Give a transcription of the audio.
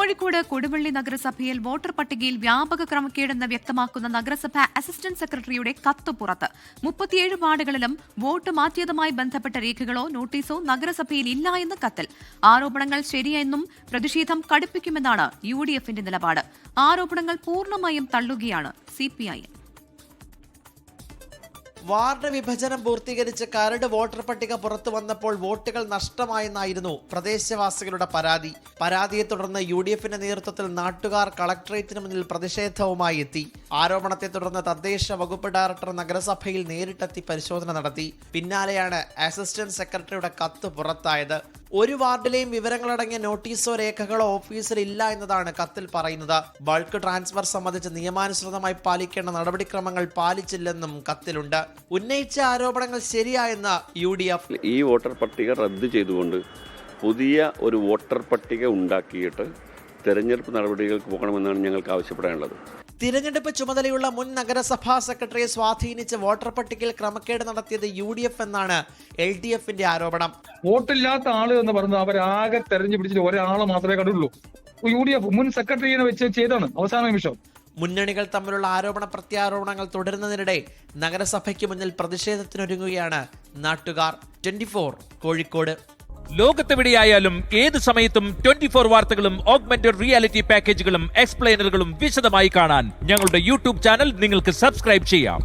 കോഴിക്കോട് കൊടുവള്ളി നഗരസഭയിൽ വോട്ടർ പട്ടികയിൽ വ്യാപക ക്രമക്കേടെന്ന് വ്യക്തമാക്കുന്ന നഗരസഭ അസിസ്റ്റന്റ് സെക്രട്ടറിയുടെ കത്ത് പുറത്ത്. 37 വാർഡുകളിലും വോട്ട് മാറ്റിയതുമായി ബന്ധപ്പെട്ട രേഖകളോ നോട്ടീസോ നഗരസഭയിൽ ഇല്ല എന്ന കത്തിൽ. ആരോപണങ്ങൾ ശരിയെന്നും പ്രതിഷേധം കടുപ്പിക്കുമെന്നാണ് UDFന്റെ നിലപാട്. ആരോപണങ്ങൾ പൂർണ്ണമായും തള്ളുകയാണ് CPIM. വാർഡ് വിഭജനം പൂർത്തീകരിച്ച് കരട് വോട്ടർ പട്ടിക പുറത്തു വന്നപ്പോൾ വോട്ടുകൾ നഷ്ടമായെന്നായിരുന്നു പ്രദേശവാസികളുടെ പരാതി. പരാതിയെ തുടർന്ന് UDFന്റെ നേതൃത്വത്തിൽ നാട്ടുകാർ കളക്ടറേറ്റിന് മുന്നിൽ പ്രതിഷേധവുമായി എത്തി. ആരോപണത്തെ തുടർന്ന് തദ്ദേശ വകുപ്പ് ഡയറക്ടർ നഗരസഭയിൽ നേരിട്ടെത്തി പരിശോധന നടത്തി. പിന്നാലെയാണ് അസിസ്റ്റന്റ് സെക്രട്ടറിയുടെ കത്ത് പുറത്തായത്. ഒരു വാർഡിലെയും വിവരങ്ങളടങ്ങിയ നോട്ടീസോ രേഖകളോ ഓഫീസിൽ ഇല്ല എന്നതാണ് കത്തിൽ പറയുന്നത്. ബൾക്ക് ട്രാൻസ്ഫർ സംബന്ധിച്ച് നിയമാനുസൃതമായി പാലിക്കേണ്ട നടപടിക്രമങ്ങൾ പാലിച്ചില്ലെന്നും കത്തിലുണ്ട്. ഉന്നയിച്ച ആരോപണങ്ങൾ ശരിയായെന്ന് UDF. ഈ വോട്ടർ പട്ടിക റദ്ദ് ചെയ്തുകൊണ്ട് പുതിയ ഒരു വോട്ടർ പട്ടിക ഉണ്ടാക്കിയിട്ട് തെരഞ്ഞെടുപ്പ് നടപടികൾക്ക് പോകണമെന്നാണ് ഞങ്ങൾക്ക് ആവശ്യപ്പെടാനുള്ളത്. തിരഞ്ഞെടുപ്പ് ചുമതലയുള്ള മുൻ നഗരസഭാ സെക്രട്ടറിയെ സ്വാധീനിച്ച് വോട്ടർ പട്ടികയിൽ ക്രമക്കേട് നടത്തിയത് UDF എന്നാണ് LDFന്റെ ആരോപണം. വോട്ടില്ലാത്ത ആള് എന്ന് പറഞ്ഞത് അവരാകെ തെരഞ്ഞു പിടിച്ചിട്ട് ഒരാളെ മാത്രമേ കണ്ടുള്ളൂ. UDF മുൻ സെക്രട്ടറിയെ വെച്ച് ചെയ്താണ് അവസാന നിമിഷം. മുന്നണികൾ തമ്മിലുള്ള ആരോപണ പ്രത്യാരോപണങ്ങൾ തുടരുന്നതിനിടെ നഗരസഭയ്ക്ക് മുന്നിൽ പ്രതിഷേധത്തിനൊരുങ്ങുകയാണ് നാട്ടുകാർ. 24 കോഴിക്കോട്. ലോകത്തെവിടെയായാലും ഏത് സമയത്തും 24 വാർത്തകളും ഓഗ്മെന്റഡ് റിയാലിറ്റി പാക്കേജുകളും എക്സ്പ്ലെയിനറുകളും വിശദമായി കാണാൻ ഞങ്ങളുടെ YouTube ചാനൽ നിങ്ങൾക്ക് സബ്സ്ക്രൈബ് ചെയ്യാം.